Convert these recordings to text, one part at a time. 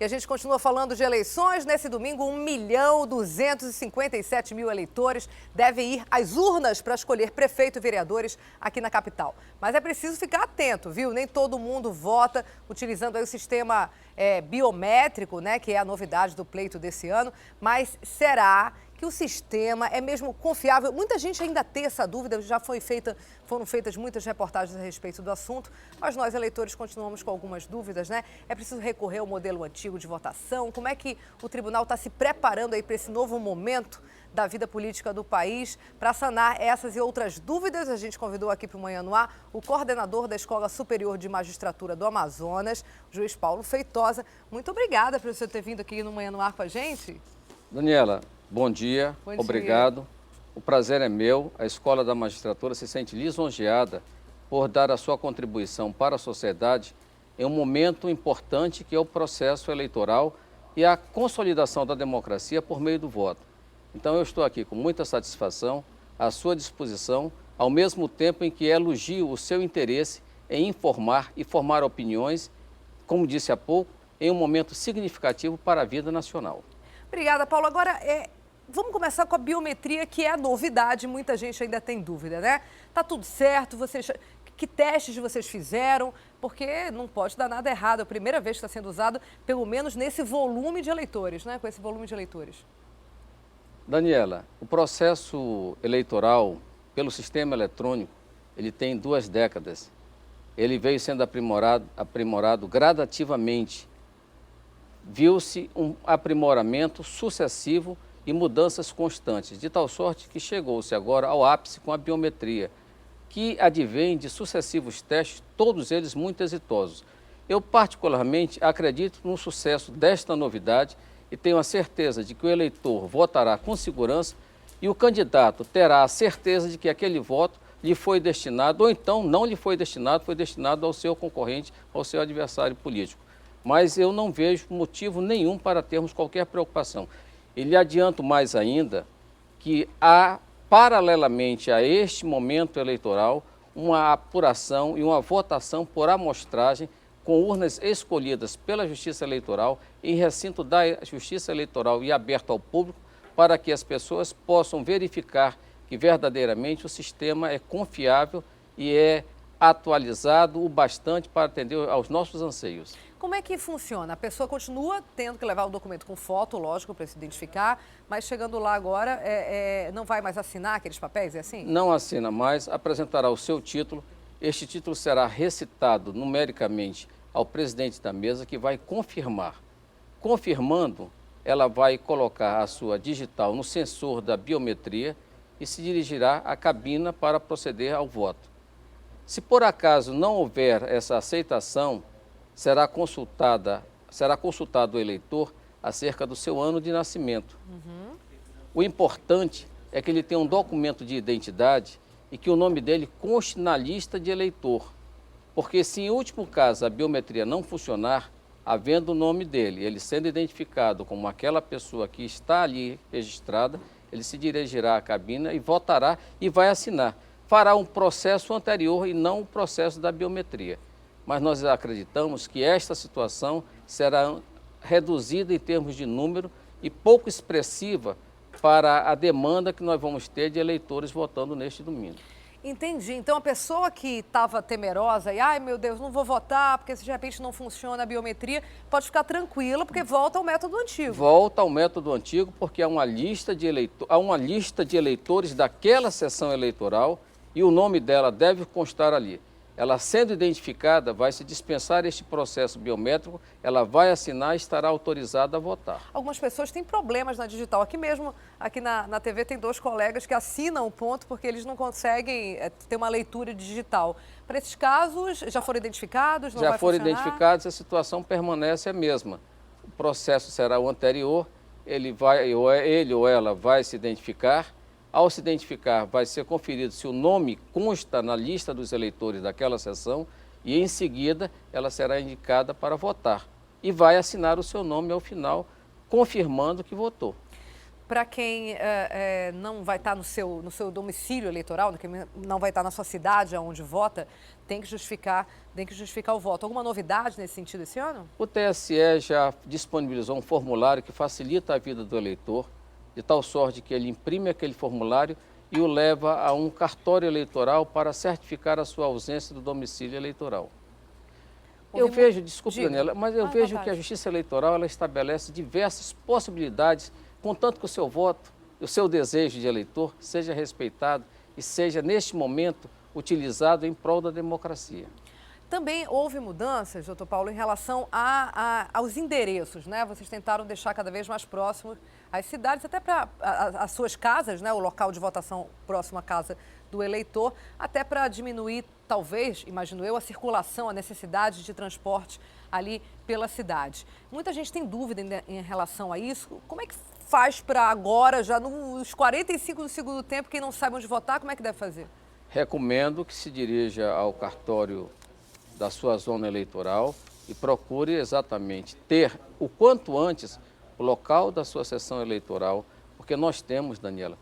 E a gente continua falando de eleições. Nesse domingo, 1.257.000 eleitores devem ir às urnas para escolher prefeito e vereadores aqui na capital. Mas é preciso ficar atento, viu? Nem todo mundo vota utilizando aí o sistema biométrico, né? Que é a novidade do pleito desse ano. Mas será que o sistema é mesmo confiável? Muita gente ainda tem essa dúvida, foram feitas muitas reportagens a respeito do assunto, mas nós, eleitores, continuamos com algumas dúvidas, né? É preciso recorrer ao modelo antigo de votação? Como é que o tribunal está se preparando aí para esse novo momento da vida política do país? Para sanar essas e outras dúvidas, a gente convidou aqui para o Manhã no Ar o coordenador da Escola Superior de Magistratura do Amazonas, o juiz Paulo Feitosa. Muito obrigada por você ter vindo aqui no Manhã no Ar com a gente. Daniela, bom dia, obrigado. O prazer é meu. A Escola da Magistratura se sente lisonjeada por dar a sua contribuição para a sociedade em um momento importante que é o processo eleitoral e a consolidação da democracia por meio do voto. Então eu estou aqui com muita satisfação, à sua disposição, ao mesmo tempo em que elogio o seu interesse em informar e formar opiniões, como disse há pouco, em um momento significativo para a vida nacional. Obrigada, Paulo. Agora, vamos começar com a biometria, que é a novidade. Muita gente ainda tem dúvida, né? Tá tudo certo? Que testes vocês fizeram? Porque não pode dar nada errado. É a primeira vez que está sendo usado, pelo menos nesse volume de eleitores, né? Com esse volume de eleitores. Daniela, o processo eleitoral pelo sistema eletrônico, ele tem 2 décadas. Ele veio sendo aprimorado gradativamente. Viu-se um aprimoramento sucessivo e mudanças constantes, de tal sorte que chegou-se agora ao ápice com a biometria, que advém de sucessivos testes, todos eles muito exitosos. Eu particularmente acredito no sucesso desta novidade e tenho a certeza de que o eleitor votará com segurança e o candidato terá a certeza de que aquele voto lhe foi destinado, ou então não lhe foi destinado ao seu concorrente, ao seu adversário político. Mas eu não vejo motivo nenhum para termos qualquer preocupação. E lhe adianto mais ainda que há, paralelamente a este momento eleitoral, uma apuração e uma votação por amostragem com urnas escolhidas pela Justiça Eleitoral em recinto da Justiça Eleitoral e aberto ao público para que as pessoas possam verificar que verdadeiramente o sistema é confiável e é atualizado o bastante para atender aos nossos anseios. Como é que funciona? A pessoa continua tendo que levar o documento com foto, lógico, para se identificar, mas chegando lá agora, não vai mais assinar aqueles papéis, é assim? Não assina mais, apresentará o seu título. Este título será recitado numericamente ao presidente da mesa, que vai confirmar. Confirmando, ela vai colocar a sua digital no sensor da biometria e se dirigirá à cabina para proceder ao voto. Se por acaso não houver essa aceitação, será consultado o eleitor acerca do seu ano de nascimento. O importante é que ele tenha um documento de identidade e que o nome dele conste na lista de eleitor. Porque se em último caso a biometria não funcionar, havendo o nome dele, ele sendo identificado como aquela pessoa que está ali registrada, ele se dirigirá à cabina e votará e vai assinar. Fará um processo anterior e não o processo da biometria. Mas nós acreditamos que esta situação será reduzida em termos de número e pouco expressiva para a demanda que nós vamos ter de eleitores votando neste domingo. Entendi. Então, a pessoa que estava temerosa e, ai meu Deus, não vou votar porque se de repente não funciona a biometria, pode ficar tranquila porque volta ao método antigo. Volta ao método antigo porque há uma lista de eleitores daquela sessão eleitoral e o nome dela deve constar ali. Ela sendo identificada, vai se dispensar este processo biométrico, ela vai assinar e estará autorizada a votar. Algumas pessoas têm problemas na digital. Aqui mesmo, aqui na TV, tem 2 colegas que assinam o ponto porque eles não conseguem ter uma leitura digital. Para esses casos, já foram identificados? Já foram identificados, a situação permanece a mesma. O processo será o anterior, ele ou ela vai se identificar. Ao se identificar, vai ser conferido se o nome consta na lista dos eleitores daquela sessão e, em seguida, ela será indicada para votar. E vai assinar o seu nome ao final, confirmando que votou. para quem não vai estar no seu domicílio eleitoral, quem não vai estar na sua cidade onde vota, tem que justificar o voto. Alguma novidade nesse sentido esse ano? O TSE já disponibilizou um formulário que facilita a vida do eleitor, de tal sorte que ele imprime aquele formulário e o leva a um cartório eleitoral para certificar a sua ausência do domicílio eleitoral. Eu vejo, desculpe, Daniela, mas eu vejo que a Justiça Eleitoral ela estabelece diversas possibilidades, contanto que o seu voto, o seu desejo de eleitor seja respeitado e seja, neste momento, utilizado em prol da democracia. Também houve mudanças, doutor Paulo, em relação aos endereços, né? Vocês tentaram deixar cada vez mais próximos as cidades, até para as suas casas, né? O local de votação próximo à casa do eleitor, até para diminuir, talvez, imagino eu, a circulação, a necessidade de transporte ali pela cidade. Muita gente tem dúvida em relação a isso. Como é que faz para agora, já nos 45 do segundo tempo, quem não sabe onde votar, como é que deve fazer? Recomendo que se dirija ao cartório da sua zona eleitoral e procure exatamente ter o quanto antes o local da sua sessão eleitoral, porque nós temos, Daniela,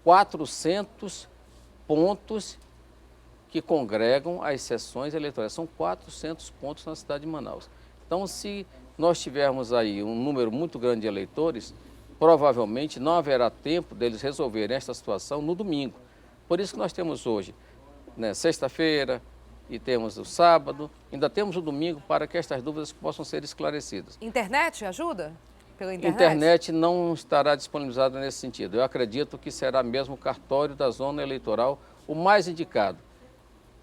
400 pontos que congregam as sessões eleitorais. São 400 pontos na cidade de Manaus. Então, se nós tivermos aí um número muito grande de eleitores, provavelmente não haverá tempo deles resolverem esta situação no domingo. Por isso que nós temos hoje, né, sexta-feira, e temos o sábado, ainda temos o domingo para que estas dúvidas possam ser esclarecidas. Internet ajuda? Pela internet? Internet não estará disponibilizada nesse sentido. Eu acredito que será mesmo o cartório da zona eleitoral o mais indicado.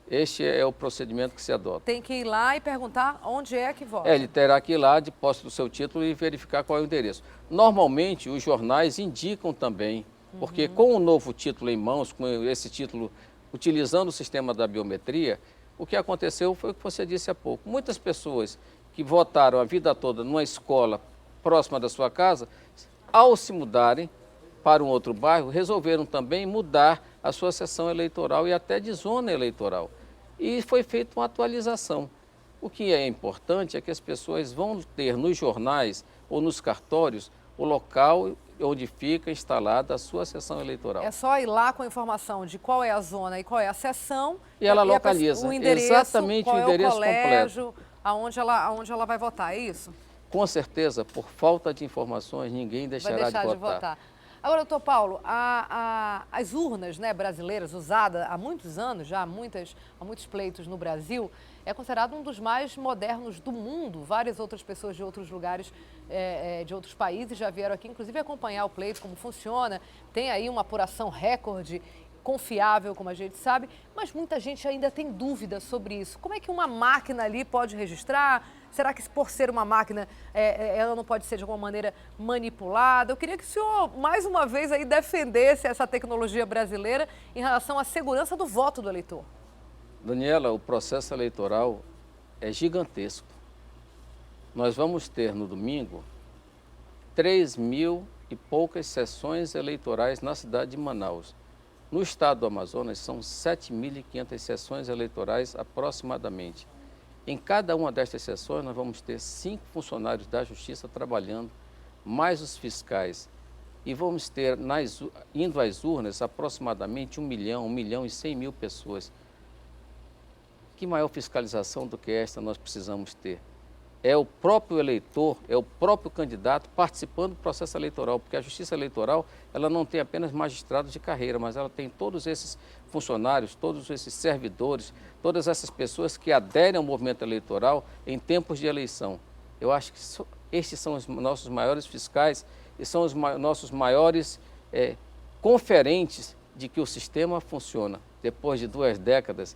Este é o procedimento que se adota. Tem que ir lá e perguntar onde é que vota. Ele terá que ir lá de posse do seu título e verificar qual é o endereço. Normalmente, os jornais indicam também, porque com o novo título em mãos, com esse título utilizando o sistema da biometria, o que aconteceu foi o que você disse há pouco. Muitas pessoas que votaram a vida toda numa escola próxima da sua casa, ao se mudarem para um outro bairro, resolveram também mudar a sua sessão eleitoral e até de zona eleitoral. E foi feita uma atualização. O que é importante é que as pessoas vão ter nos jornais ou nos cartórios o local onde fica instalada a sua sessão eleitoral. É só ir lá com a informação de qual é a zona e qual é a sessão. E ela localiza o endereço, exatamente o endereço colégio, completo. Aonde ela vai votar, é isso? Com certeza, por falta de informações, ninguém deixará de votar. Agora, doutor Paulo, as urnas, né, brasileiras, usadas há muitos anos, já há muitos pleitos no Brasil, é considerado um dos mais modernos do mundo. Várias outras pessoas de outros lugares, de outros países, já vieram aqui, inclusive, acompanhar o pleito, como funciona. Tem aí uma apuração recorde, confiável, como a gente sabe, mas muita gente ainda tem dúvida sobre isso. Como é que uma máquina ali pode registrar? Será que, por ser uma máquina, ela não pode ser de alguma maneira manipulada? Eu queria que o senhor, mais uma vez, aí defendesse essa tecnologia brasileira em relação à segurança do voto do eleitor. Daniela, o processo eleitoral é gigantesco. Nós vamos ter no domingo 3.000 e poucas sessões eleitorais na cidade de Manaus. No estado do Amazonas são 7.500 sessões eleitorais aproximadamente. Em cada uma destas sessões nós vamos ter 5 funcionários da Justiça trabalhando, mais os fiscais. E vamos ter, indo às urnas, aproximadamente 1 milhão e 100 mil pessoas. Que maior fiscalização do que esta nós precisamos ter? É o próprio eleitor, é o próprio candidato participando do processo eleitoral, porque a Justiça Eleitoral ela não tem apenas magistrados de carreira, mas ela tem todos esses funcionários, todos esses servidores, todas essas pessoas que aderem ao movimento eleitoral em tempos de eleição. Eu acho que estes são os nossos maiores fiscais e são os nossos maiores conferentes de que o sistema funciona. Depois de 2 décadas,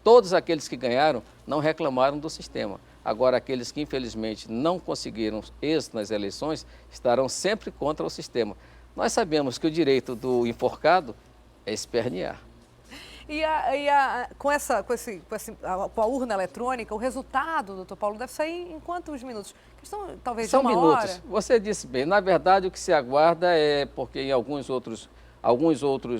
todos aqueles que ganharam não reclamaram do sistema. Agora, aqueles que infelizmente não conseguiram êxito nas eleições estarão sempre contra o sistema. Nós sabemos que o direito do enforcado é espernear. Com a urna eletrônica, o resultado, doutor Paulo, deve sair em quantos minutos? Questão, talvez, São de uma minutos. hora? Você disse bem. Na verdade, o que se aguarda é porque em alguns outros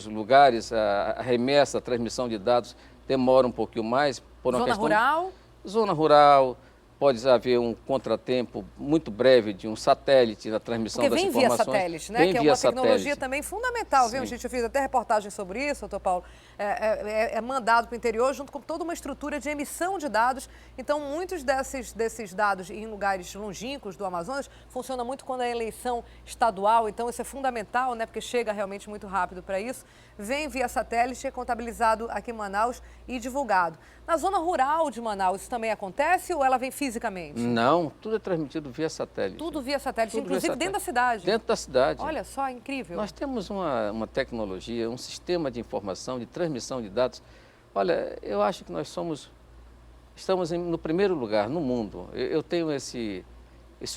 lugares a remessa, a transmissão de dados demora um pouquinho mais. Por uma Zona questão rural? Zona rural, pode haver um contratempo muito breve de um satélite na transmissão das informações. Porque vem via satélite, né? Que é uma tecnologia também fundamental, viu, gente? Eu fiz até reportagem sobre isso, doutor Paulo. É mandado para o interior junto com toda uma estrutura de emissão de dados. Então, muitos desses dados em lugares longínquos do Amazonas funcionam muito quando é eleição estadual. Então, isso é fundamental, né? Porque chega realmente muito rápido para isso. Vem via satélite, é contabilizado aqui em Manaus e divulgado. Na zona rural de Manaus, isso também acontece ou ela vem fisicamente? Não, tudo é transmitido via satélite. Tudo via satélite, Tudo inclusive via satélite. dentro da cidade. Dentro da cidade. Olha só, incrível. Nós temos uma tecnologia, um sistema de informação, de transmissão de dados. Olha, eu acho que nós estamos no primeiro lugar no mundo. Eu tenho esse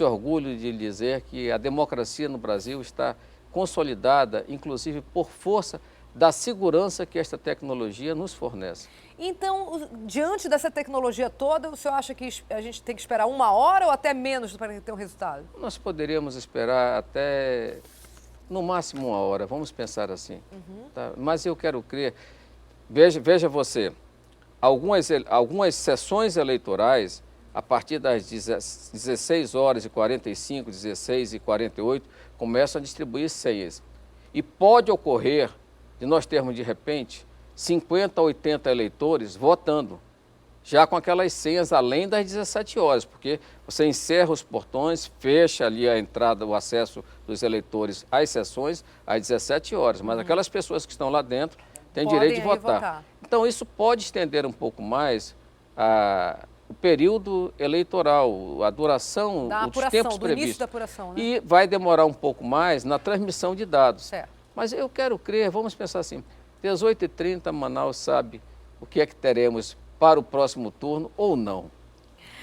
orgulho de dizer que a democracia no Brasil está consolidada, inclusive por força da segurança que esta tecnologia nos fornece. Então, diante dessa tecnologia toda, o senhor acha que a gente tem que esperar 1 hora ou até menos para ter um resultado? Nós poderíamos esperar até, no máximo, 1 hora, vamos pensar assim. Tá? Mas eu quero crer, veja você, algumas sessões eleitorais, a partir das 16 horas e 45, 16 e 48, começam a distribuir senhas. E pode ocorrer de nós termos, de repente, 50 a 80 eleitores votando, já com aquelas senhas além das 17 horas, porque você encerra os portões, fecha ali a entrada, o acesso dos eleitores às sessões às 17 horas, mas aquelas pessoas que estão lá dentro têm direito de votar. Então, isso pode estender um pouco mais o período eleitoral, a duração, os tempos previstos. Do início da apuração, né? E vai demorar um pouco mais na transmissão de dados. Certo. Mas eu quero crer, vamos pensar assim, 18h30 Manaus sabe o que é que teremos para o próximo turno ou não,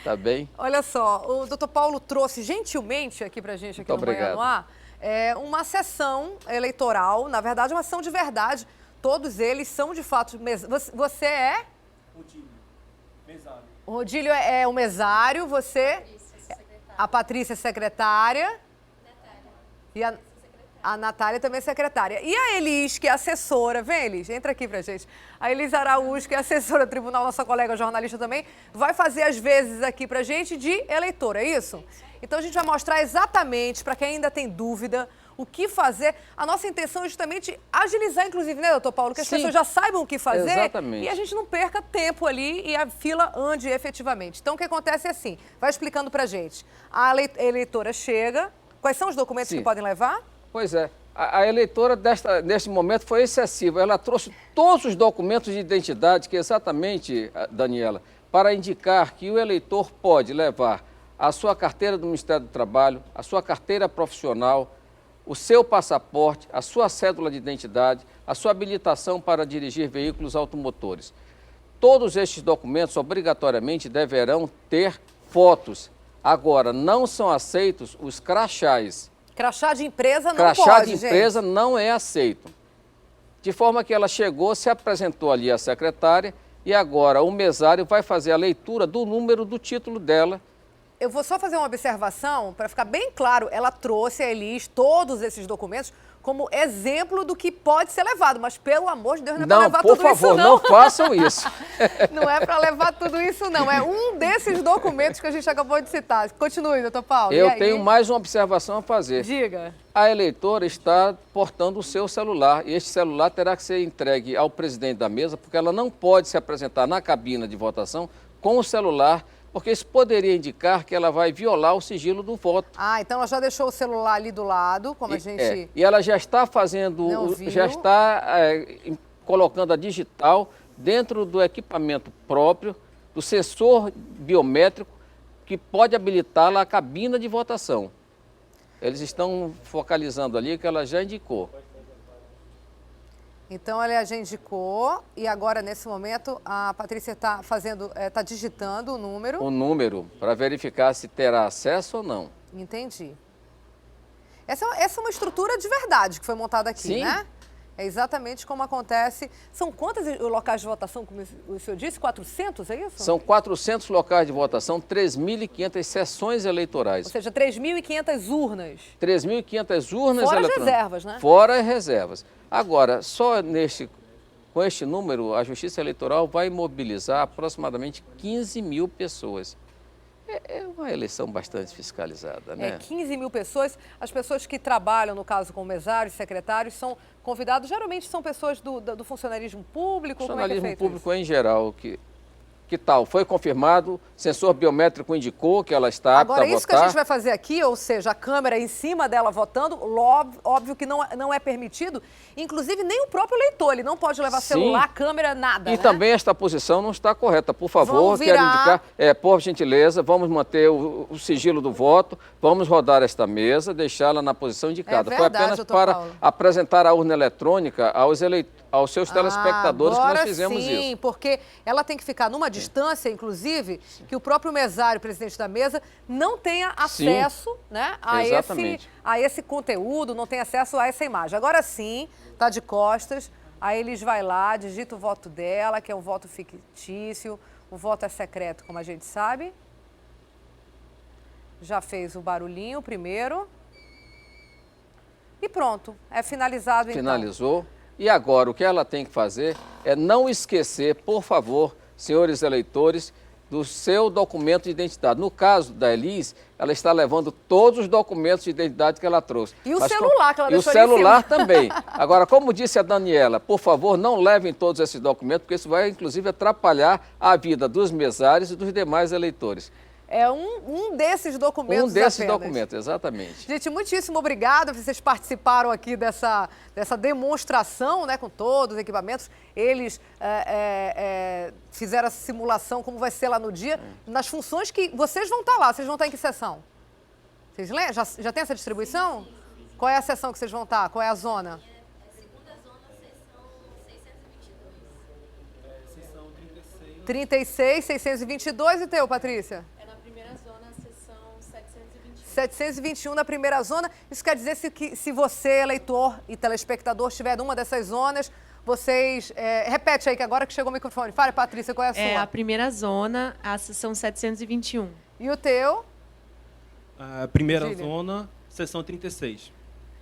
tá bem? Olha só, o doutor Paulo trouxe gentilmente aqui para a gente, aqui no Manhã no Ar, uma sessão eleitoral, na verdade uma sessão de verdade, todos eles são de fato, você é? Rodílio, mesário. O Rodílio é o mesário, você? A Patrícia é secretária. E a Natália também é secretária. E a Elis, que é assessora, vem Elis, entra aqui pra gente. A Elis Araújo, que é assessora do tribunal, nossa colega jornalista também, vai fazer as vezes aqui pra gente de eleitora, é isso? Então a gente vai mostrar exatamente, para quem ainda tem dúvida, o que fazer. A nossa intenção é justamente agilizar, inclusive, né, doutor Paulo? Que as pessoas já saibam o que fazer. Exatamente. E a gente não perca tempo ali e a fila ande efetivamente. Então o que acontece é assim, vai explicando pra gente. A eleitora chega, quais são os documentos que podem levar? Pois é, a eleitora neste momento foi excessiva. Ela trouxe todos os documentos de identidade, que exatamente, Daniela, para indicar que o eleitor pode levar a sua carteira do Ministério do Trabalho, a sua carteira profissional, o seu passaporte, a sua cédula de identidade, a sua habilitação para dirigir veículos automotores. Todos estes documentos obrigatoriamente deverão ter fotos. Agora, não são aceitos os crachás. Crachá de empresa não pode, Crachá de empresa não é aceito. De forma que ela chegou, se apresentou ali à secretária e agora o mesário vai fazer a leitura do número do título dela. Eu vou só fazer uma observação, para ficar bem claro, ela trouxe a Elis todos esses documentos como exemplo do que pode ser levado, mas pelo amor de Deus, não é para levar tudo isso, não. Por favor, não façam isso. Não é para levar tudo isso, não. É um desses documentos que a gente acabou de citar. Continue, doutor Paulo. Eu tenho mais uma observação a fazer. Diga. A eleitora está portando o seu celular e este celular terá que ser entregue ao presidente da mesa, porque ela não pode se apresentar na cabina de votação com o celular, porque isso poderia indicar que ela vai violar o sigilo do voto. Ah, então ela já deixou o celular ali do lado, como a gente... E ela já está fazendo, colocando a digital dentro do equipamento próprio, do sensor biométrico, que pode habilitá-la à cabina de votação. Eles estão focalizando ali que ela já indicou. Então, ela já indicou e agora, nesse momento, a Patrícia está digitando o número. O número, para verificar se terá acesso ou não. Entendi. Essa é uma estrutura de verdade que foi montada aqui, Sim. né? É exatamente como acontece. São quantos locais de votação, como o senhor disse? 400, é isso? São 400 locais de votação, 3.500 sessões eleitorais. Ou seja, 3.500 urnas. 3.500 urnas Fora eletrônicas. as reservas, né? Fora as reservas. Agora, só com este número, a Justiça Eleitoral vai mobilizar aproximadamente 15 mil pessoas. É uma eleição bastante fiscalizada, né? 15 mil pessoas. As pessoas que trabalham, no caso, com mesários, secretários, são convidados, geralmente são pessoas do funcionalismo público? Funcionalismo público em geral, que tal? Foi confirmado, sensor biométrico indicou que ela está apta a votar. Agora, isso que a gente vai fazer aqui, ou seja, a câmera em cima dela votando, óbvio que não é permitido, inclusive nem o próprio eleitor, ele não pode levar celular, câmera, nada, E também esta posição não está correta. Por favor, quero indicar, por gentileza, vamos manter o sigilo do voto, vamos rodar esta mesa, deixá-la na posição indicada. Verdade, foi apenas para apresentar a urna eletrônica aos seus telespectadores que nós fizemos isso. Sim, porque ela tem que ficar numa distância, inclusive, que o próprio mesário, presidente da mesa, não tenha acesso, né, a esse conteúdo, não tem acesso a essa imagem. Agora sim, está de costas, aí eles vai lá, digita o voto dela, que é um voto fictício, o voto é secreto, como a gente sabe. Já fez o barulhinho primeiro. E pronto, é finalizado então. Finalizou. E agora, o que ela tem que fazer é não esquecer, por favor, senhores eleitores, do seu documento de identidade. No caso da Elis, ela está levando todos os documentos de identidade que ela trouxe. E o celular que ela deixou ali em cima. E o celular também. Agora, como disse a Daniela, por favor, não levem todos esses documentos, porque isso vai, inclusive, atrapalhar a vida dos mesários e dos demais eleitores. É um desses documentos. Um desses documentos, exatamente. Gente, muitíssimo obrigada. Vocês participaram aqui dessa demonstração, né, com todos os equipamentos. Eles fizeram essa simulação, como vai ser lá no dia, nas funções que vocês vão estar lá. Vocês vão estar em que sessão? Vocês lembram? Já tem essa distribuição? Qual é a sessão que vocês vão estar? Qual é a zona? Segunda zona, sessão 622. Sessão 36. 36, 622. E teu, Patrícia? 721 na primeira zona. Isso quer dizer que se você, eleitor e telespectador, estiver numa dessas zonas, vocês... repete aí, que agora que chegou o microfone. Fale, Patrícia, qual é a sua? É a primeira zona, a sessão 721. E o teu? A primeira zona, sessão 36.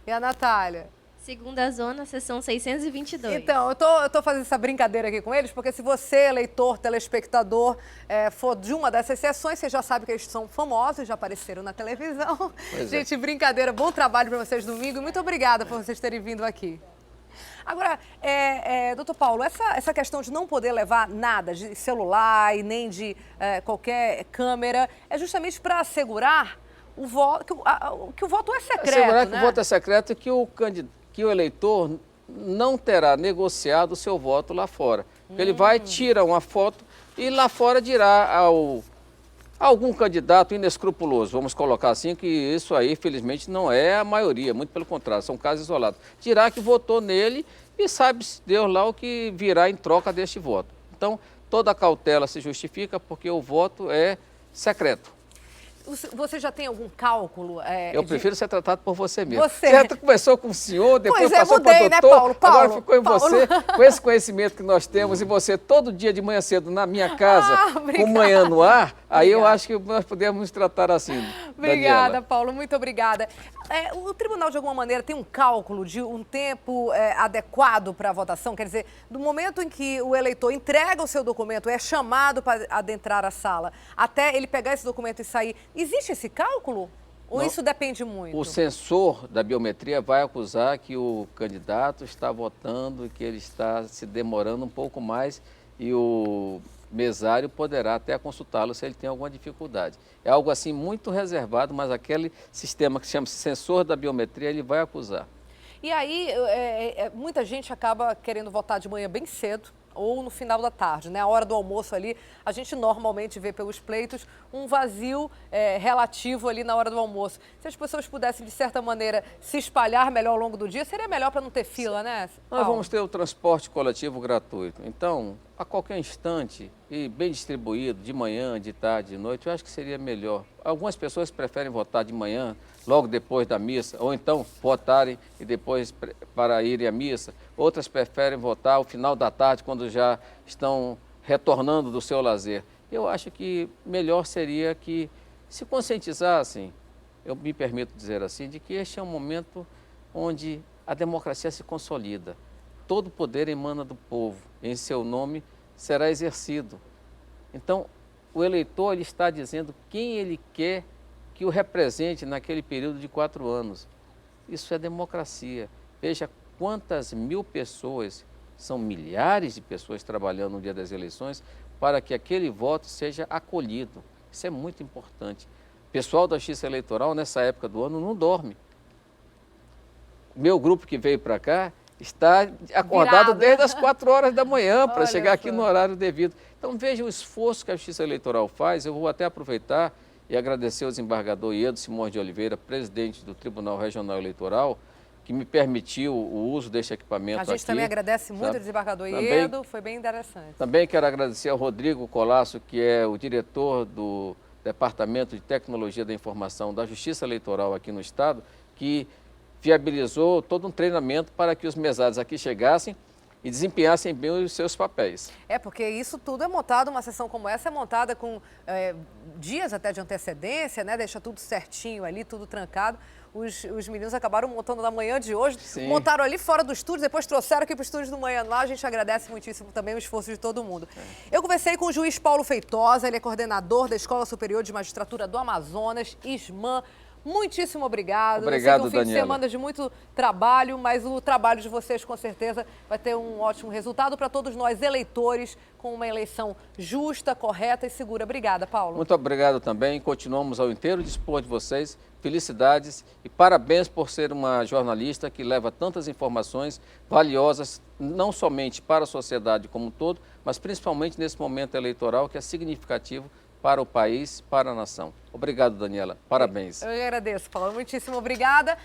E a Natália? Segunda zona, sessão 622. Então, eu tô fazendo essa brincadeira aqui com eles, porque se você, eleitor, telespectador, for de uma dessas sessões, você já sabe que eles são famosos, já apareceram na televisão. Gente, brincadeira, bom trabalho para vocês domingo e muito obrigada por vocês terem vindo aqui. Agora, doutor Paulo, essa questão de não poder levar nada de celular e nem de qualquer câmera é justamente para assegurar o voto, que o voto é secreto, assegurar, né? que o voto é secreto e que o eleitor não terá negociado o seu voto lá fora. Ele vai, tira uma foto e lá fora dirá a algum candidato inescrupuloso, vamos colocar assim, que isso aí, felizmente, não é a maioria, muito pelo contrário, são casos isolados. Dirá que votou nele e sabe Deus lá o que virá em troca deste voto. Então, toda a cautela se justifica porque o voto é secreto. Você já tem algum cálculo? Eu prefiro ser tratado por você mesmo. Você começou com o senhor, depois passou mudei, para o doutor, né, Paulo? agora ficou em você, com esse conhecimento que nós temos, e você todo dia de manhã cedo na minha casa, com manhã no ar, aí eu acho que nós podemos nos tratar assim. Obrigada, Daniela. Paulo, muito obrigada. O tribunal, de alguma maneira, tem um cálculo de um tempo adequado para a votação? Quer dizer, do momento em que o eleitor entrega o seu documento, é chamado para adentrar a sala, até ele pegar esse documento e sair, existe esse cálculo? Ou Não. isso depende muito? O censor da biometria vai acusar que o candidato está votando, que ele está se demorando um pouco mais e o mesário poderá até consultá-lo se ele tem alguma dificuldade. É algo assim muito reservado, mas aquele sistema que chama-se censor da biometria, ele vai acusar. E aí, muita gente acaba querendo votar de manhã bem cedo ou no final da tarde, né? A hora do almoço ali, a gente normalmente vê pelos pleitos um vazio relativo ali na hora do almoço. Se as pessoas pudessem, de certa maneira, se espalhar melhor ao longo do dia, seria melhor para não ter fila, né, Paulo? Nós vamos ter o transporte coletivo gratuito. Então, a qualquer instante, e bem distribuído, de manhã, de tarde, de noite, eu acho que seria melhor. Algumas pessoas preferem votar de manhã, logo depois da missa, ou então votarem e depois para irem à missa. Outras preferem votar ao final da tarde, quando já estão retornando do seu lazer. Eu acho que melhor seria que se conscientizassem, eu me permito dizer assim, de que este é um momento onde a democracia se consolida. Todo poder emana do povo, em seu nome será exercido. Então, o eleitor ele está dizendo quem ele quer que o represente naquele período de 4 anos. Isso é democracia. Veja quantas mil pessoas, são milhares de pessoas trabalhando no dia das eleições para que aquele voto seja acolhido. Isso é muito importante. O pessoal da Justiça Eleitoral, nessa época do ano, não dorme. Meu grupo que veio para cá está acordado desde as 4 horas da manhã para chegar aqui no horário devido. Então veja o esforço que a Justiça Eleitoral faz. Eu vou até aproveitar e agradecer ao desembargador Iedo Simões de Oliveira, presidente do Tribunal Regional Eleitoral, que me permitiu o uso deste equipamento aqui. A gente também agradece muito ao desembargador Iedo, foi bem interessante. Também quero agradecer ao Rodrigo Colasso, que é o diretor do Departamento de Tecnologia da Informação da Justiça Eleitoral aqui no Estado, que viabilizou todo um treinamento para que os mesários aqui chegassem e desempenhassem bem os seus papéis. É, porque isso tudo é montado, uma sessão como essa é montada com dias até de antecedência, né? Deixa tudo certinho ali, tudo trancado. Os meninos acabaram montando na manhã de hoje, Sim. montaram ali fora do estúdio, depois trouxeram aqui para o estúdio do Manhã lá. A gente agradece muitíssimo também o esforço de todo mundo. Eu conversei com o juiz Paulo Feitosa, ele é coordenador da Escola Superior de Magistratura do Amazonas, ISMAM. Muitíssimo obrigado. Obrigado, eu sei que é um fim de Daniela. semana de muito trabalho, mas o trabalho de vocês com certeza vai ter um ótimo resultado para todos nós eleitores, com uma eleição justa, correta e segura. Obrigada, Paulo. Muito obrigado também. Continuamos ao inteiro dispor de vocês. Felicidades e parabéns por ser uma jornalista que leva tantas informações valiosas, não somente para a sociedade como um todo, mas principalmente nesse momento eleitoral que é significativo para o país, para a nação. Obrigado, Daniela. Parabéns. Eu agradeço, Paulo. Muitíssimo obrigada.